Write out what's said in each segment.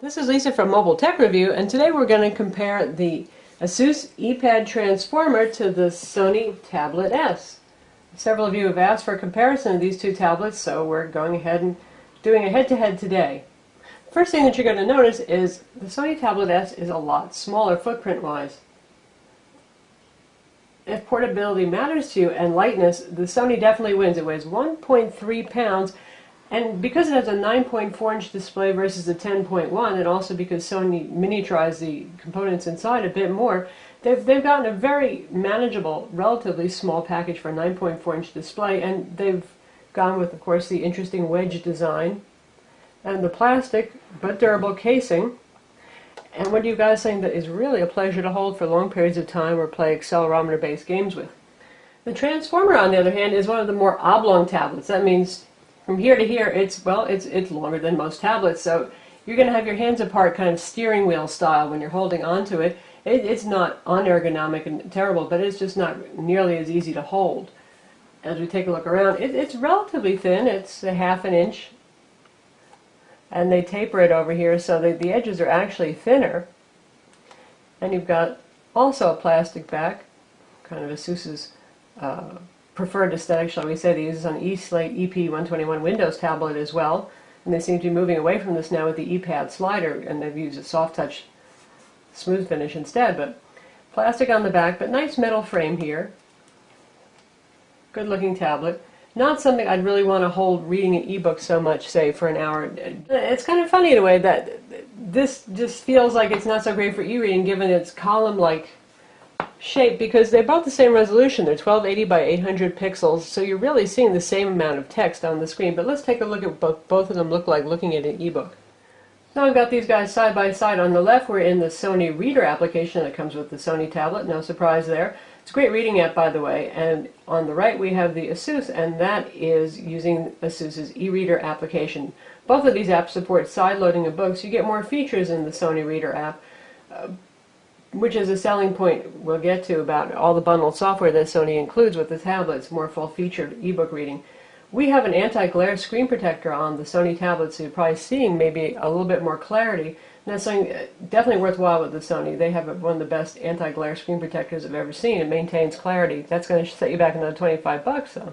This is Lisa from Mobile Tech Review, and today we're going to compare the Asus ePad Transformer to the Sony Tablet S. Several of you have asked for a comparison of these two tablets, so we're going ahead and doing a head-to-head today. First thing that you're going to notice is the Sony Tablet S is a lot smaller footprint-wise. If portability matters to you and lightness, the Sony definitely wins. It weighs 1.3 pounds. And because it has a 9.4-inch display versus a 10.1, and also because Sony miniaturized the components inside a bit more, they've gotten a very manageable, relatively small package for a 9.4-inch display, and they've gone with, of course, the interesting wedge design and the plastic but durable casing. And what do you guys think that is really a pleasure to hold for long periods of time or play accelerometer-based games with? The Transformer, on the other hand, is one of the more oblong tablets. That means from here to here, it's longer than most tablets, so you're going to have your hands apart, kind of steering wheel style when you're holding onto it. It's not unergonomic and terrible, but it's just not nearly as easy to hold. As we take a look around, it's relatively thin. It's a ½ an inch, and they taper it over here so that the edges are actually thinner. And you've got also a plastic back, kind of Asus's preferred aesthetic, shall we say. They use this on eSlate EP121 Windows tablet as well, and they seem to be moving away from this now with the ePad slider, and they've used a soft touch smooth finish instead. But plastic on the back, but nice metal frame here. Good looking tablet. Not something I'd really want to hold reading an ebook so much, say, for an hour. It's kind of funny in a way that this just feels like it's not so great for e-reading given its column-like shape, because they're both the same resolution. They're 1280 by 800 pixels, so you're really seeing the same amount of text on the screen. But let's take a look at what both of them look like looking at an ebook. Now I've got these guys side by side. On the left, we're in the Sony Reader application that comes with the Sony tablet. No surprise there. It's a great reading app, by the way. And on the right, we have the Asus, and that is using Asus's e-reader application. Both of these apps support side loading of books. You get more features in the Sony Reader app, which is a selling point we'll get to about all the bundled software that Sony includes with the tablets, more full-featured ebook reading. We have an anti-glare screen protector on the Sony tablets, so you're probably seeing maybe a little bit more clarity. And that's something definitely worthwhile with the Sony. They have one of the best anti-glare screen protectors I've ever seen. It maintains clarity. That's going to set you back another 25 bucks, though.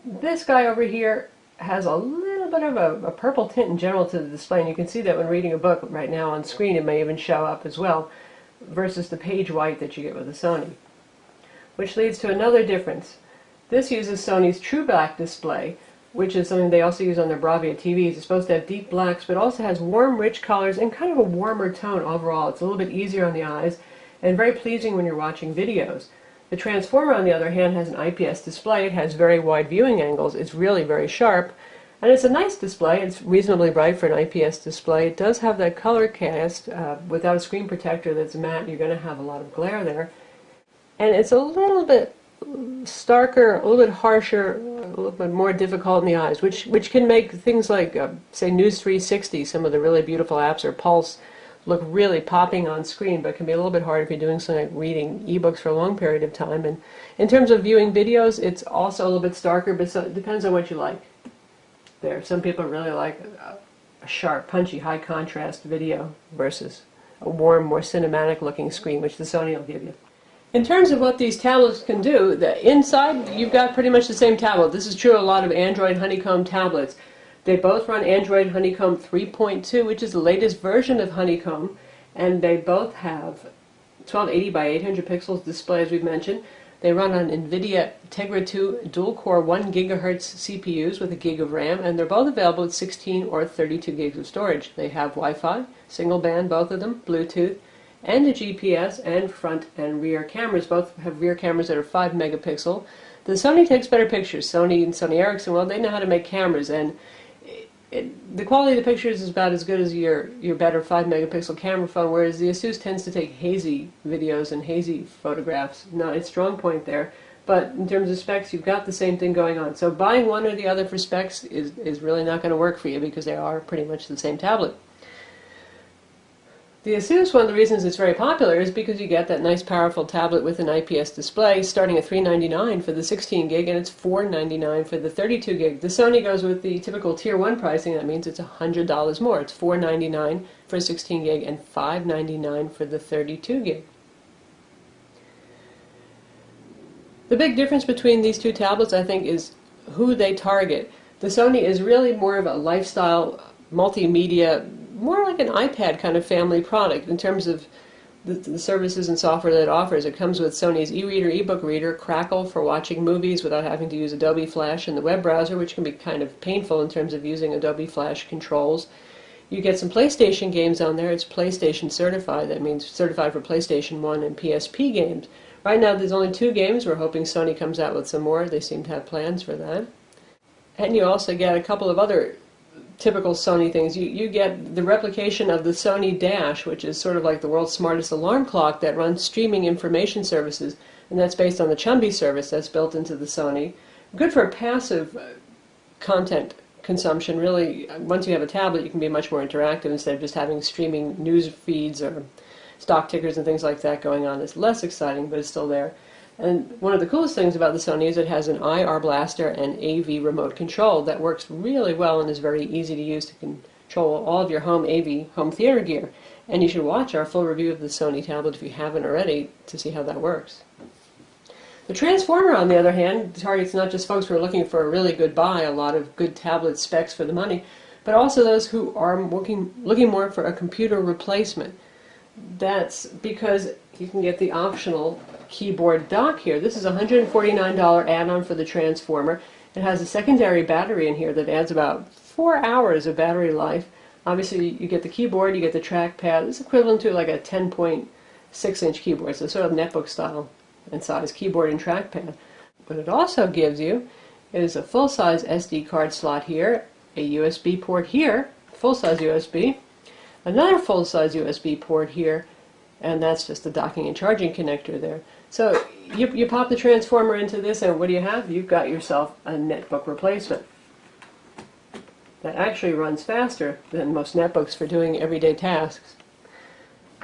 This guy over here has a little bit of a purple tint in general to the display, and you can see that when reading a book right now on screen. It may even show up as well, versus the page white that you get with the Sony. Which leads to another difference. This uses Sony's True Black display, which is something they also use on their Bravia TVs. It's supposed to have deep blacks, but also has warm, rich colors and kind of a warmer tone overall. It's a little bit easier on the eyes and very pleasing when you're watching videos. The Transformer, on the other hand, has an IPS display. It has very wide viewing angles. It's really very sharp. And it's a nice display. It's reasonably bright for an IPS display. It does have that color cast. Without a screen protector that's matte, you're going to have a lot of glare there. And it's a little bit starker, a little bit harsher, a little bit more difficult in the eyes, which can make things like, say, News 360, some of the really beautiful apps, or Pulse, look really popping on screen, but can be a little bit hard if you're doing something like reading ebooks for a long period of time. And in terms of viewing videos, it's also a little bit starker, but it depends on what you like. There, some people really like a sharp, punchy, high contrast video versus a warm, more cinematic looking screen, which the Sony will give you. In terms of what these tablets can do, the inside, you've got pretty much the same tablet. This is true of a lot of Android Honeycomb tablets. They both run Android Honeycomb 3.2, which is the latest version of Honeycomb, and they both have 1280 by 800 pixels display, as we've mentioned. They run on NVIDIA Tegra 2 dual-core 1 GHz CPUs with a gig of RAM, and they're both available with 16 or 32 gigs of storage. They have Wi-Fi, single band, both of them, Bluetooth, and a GPS, and front and rear cameras. Both have rear cameras that are 5 megapixel. The Sony takes better pictures. Sony and Sony Ericsson, well, they know how to make cameras, and the quality of the pictures is about as good as your better 5 megapixel camera phone, whereas the Asus tends to take hazy videos and hazy photographs. Not its strong point there, but in terms of specs, you've got the same thing going on. So buying one or the other for specs is really not going to work for you, because they are pretty much the same tablet. The Asus, one of the reasons it's very popular is because you get that nice powerful tablet with an IPS display starting at $399 for the 16 gig and it's $499 for the 32 gig. The Sony goes with the typical tier 1 pricing. That means it's $100 more. It's $499 for 16 gig and $599 for the 32 gig. The big difference between these two tablets, I think, is who they target. The Sony is really more of a lifestyle, multimedia, more like an iPad kind of family product in terms of the services and software that it offers. It comes with Sony's e-reader, ebook reader, Crackle for watching movies without having to use Adobe Flash in the web browser, which can be kind of painful in terms of using Adobe Flash controls. You get some PlayStation games on there. It's PlayStation certified. That means certified for PlayStation 1 and PSP games. Right now there's only 2 games. We're hoping Sony comes out with some more. They seem to have plans for that. And you also get a couple of other typical Sony things. You get the replication of the Sony Dash, which is sort of like the world's smartest alarm clock that runs streaming information services, and that's based on the Chumby service that's built into the Sony. Good for passive content consumption. Really, once you have a tablet, you can be much more interactive instead of just having streaming news feeds or stock tickers and things like that going on. It's less exciting, but it's still there. And one of the coolest things about the Sony is it has an IR blaster and AV remote control that works really well and is very easy to use to control all of your home AV, home theater gear. And you should watch our full review of the Sony tablet if you haven't already to see how that works. The Transformer, on the other hand, targets not just folks who are looking for a really good buy, a lot of good tablet specs for the money, but also those who are looking more for a computer replacement. That's because you can get the optional keyboard dock here. This is a $149 add-on for the Transformer. It has a secondary battery in here that adds about 4 hours of battery life. Obviously you get the keyboard, you get the trackpad. It's equivalent to like a 10.6-inch keyboard, so sort of netbook style and size keyboard and trackpad. What it also gives you is a full-size SD card slot here, a USB port here, full-size USB, another full-size USB port here, and that's just the docking and charging connector there. So you pop the Transformer into this, and what do you have? You've got yourself a netbook replacement that actually runs faster than most netbooks for doing everyday tasks.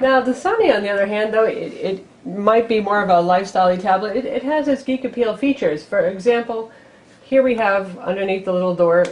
Now the Sony, on the other hand, though, it might be more of a lifestyle tablet. It has its geek appeal features. For example, here we have underneath the little door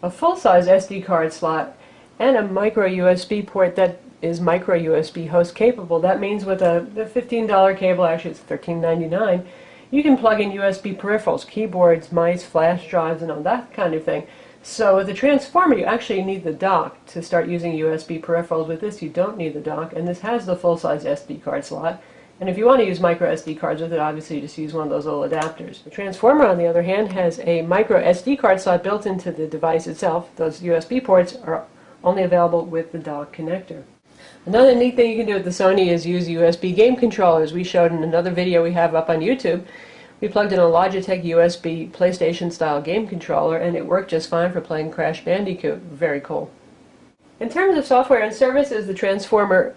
a full-size SD card slot and a micro USB port that is micro USB host capable. That means with the $15 cable, actually it's $13.99, you can plug in USB peripherals, keyboards, mice, flash drives, and all that kind of thing. So with the Transformer, you actually need the dock to start using USB peripherals. With this, you don't need the dock, and this has the full-size SD card slot. And if you want to use micro SD cards with it, obviously you just use one of those little adapters. The Transformer, on the other hand, has a micro SD card slot built into the device itself. Those USB ports are only available with the dock connector. Another neat thing you can do with the Sony is use USB game controllers. We showed in another video we have up on YouTube. We plugged in a Logitech USB PlayStation style game controller and it worked just fine for playing Crash Bandicoot. Very cool. In terms of software and services, the Transformer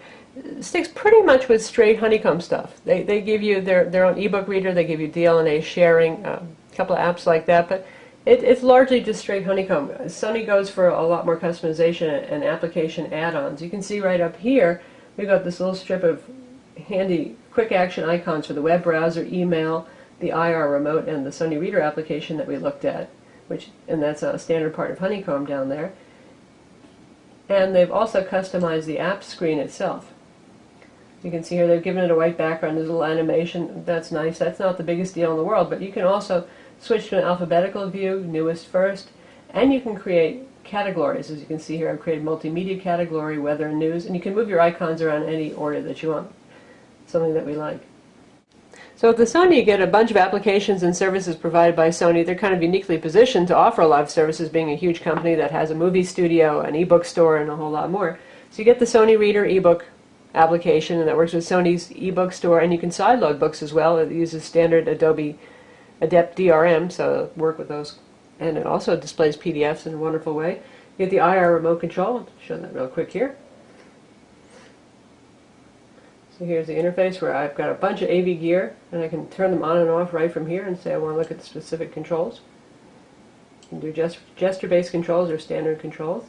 sticks pretty much with straight Honeycomb stuff. They give you their own ebook reader, they give you DLNA sharing, a couple of apps like that, but it's largely just straight Honeycomb. Sony goes for a lot more customization and application add-ons. You can see right up here, we've got this little strip of handy quick action icons for the web browser, email, the IR remote, and the Sony Reader application that we looked at, and that's a standard part of Honeycomb down there. And they've also customized the app screen itself. You can see here they've given it a white background, there's a little animation. That's nice. That's not the biggest deal in the world, but you can also switch to an alphabetical view, newest first, and you can create categories. As you can see here, I've created multimedia category, weather and news, and you can move your icons around any order that you want. Something that we like. So with the Sony, you get a bunch of applications and services provided by Sony. They're kind of uniquely positioned to offer a lot of services, being a huge company that has a movie studio, an ebook store, and a whole lot more. So you get the Sony Reader ebook application, and that works with Sony's ebook store, and you can sideload books as well. It uses standard Adobe Adept DRM, so it'll work with those. And it also displays PDFs in a wonderful way. You get the IR remote control. I'll show that real quick here. So here's the interface where I've got a bunch of AV gear, and I can turn them on and off right from here and say I want to look at the specific controls. You can do gesture-based controls or standard controls.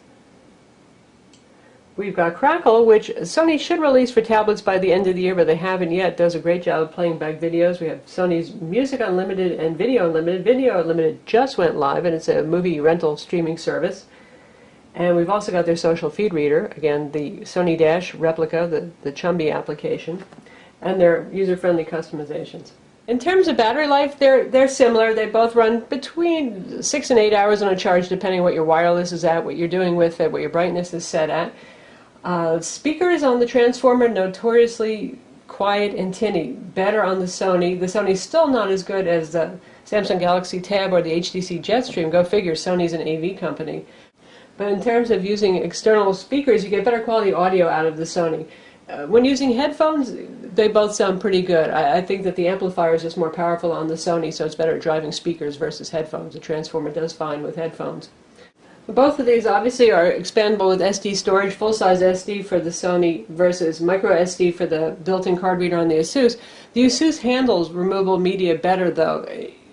We've got Crackle, which Sony should release for tablets by the end of the year, but they haven't yet. It does a great job of playing back videos. We have Sony's Music Unlimited and Video Unlimited. Video Unlimited just went live, and it's a movie rental streaming service. And we've also got their social feed reader, again, the Sony Dash replica, the Chumby application, and their user-friendly customizations. In terms of battery life, they're similar. They both run between 6 and 8 hours on a charge, depending on what your wireless is at, what you're doing with it, what your brightness is set at. Speakers on the Transformer, notoriously quiet and tinny. Better on the Sony. The Sony's still not as good as the Samsung Galaxy Tab or the HTC Jetstream. Go figure, Sony's an AV company. But in terms of using external speakers, you get better quality audio out of the Sony. When using headphones, they both sound pretty good. I think that the amplifier is just more powerful on the Sony, so it's better at driving speakers versus headphones. The Transformer does fine with headphones. Both of these obviously are expandable with SD storage, full-size SD for the Sony versus micro SD for the built-in card reader on the Asus. The Asus handles removable media better though.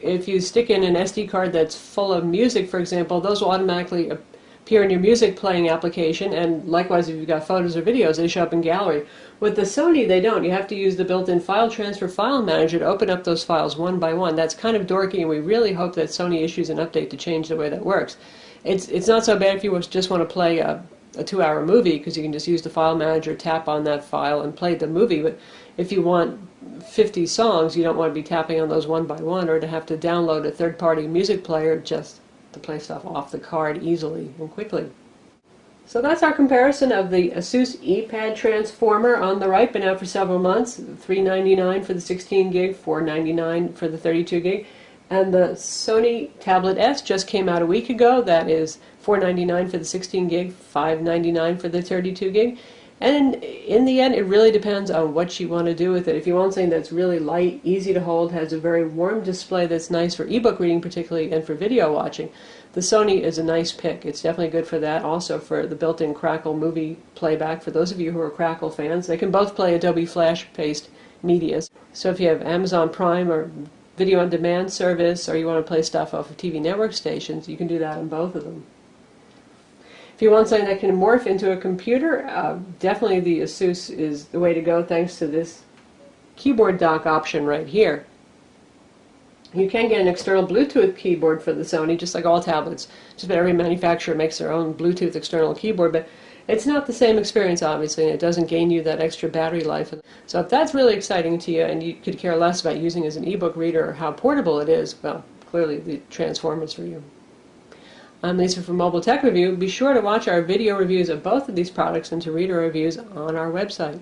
If you stick in an SD card that's full of music, for example, those will automatically appear in your music playing application, and likewise if you've got photos or videos, they show up in gallery. With the Sony, they don't. You have to use the built-in file transfer file manager to open up those files one by one. That's kind of dorky, and we really hope that Sony issues an update to change the way that works. It's not so bad if you just want to play a 2-hour movie, because you can just use the file manager, tap on that file, and play the movie. But if you want 50 songs, you don't want to be tapping on those one by one, or to have to download a third-party music player just to play stuff off the card easily and quickly. So that's our comparison of the Asus ePad Transformer on the right, been out for several months, $399 for the 16 gig, $499 for the 32 gig. And the Sony Tablet S just came out a week ago. That is $499 for the 16 gig, $599 for the 32 gig. And in the end, it really depends on what you want to do with it. If you want something that's really light, easy to hold, has a very warm display that's nice for ebook reading particularly, and for video watching, the Sony is a nice pick. It's definitely good for that. Also for the built-in Crackle movie playback. For those of you who are Crackle fans, they can both play Adobe Flash-based media. So if you have Amazon Prime or video on demand service, or you want to play stuff off of TV network stations, you can do that on both of them. If you want something that can morph into a computer, definitely the Asus is the way to go, thanks to this keyboard dock option right here. You can get an external Bluetooth keyboard for the Sony, just like all tablets. Just about every manufacturer makes their own Bluetooth external keyboard, but it's not the same experience, obviously, and it doesn't gain you that extra battery life. So if that's really exciting to you, and you could care less about using it as an ebook reader or how portable it is, well, clearly the Transformer is for you. I'm Lisa from Mobile Tech Review. Be sure to watch our video reviews of both of these products and to read our reviews on our website.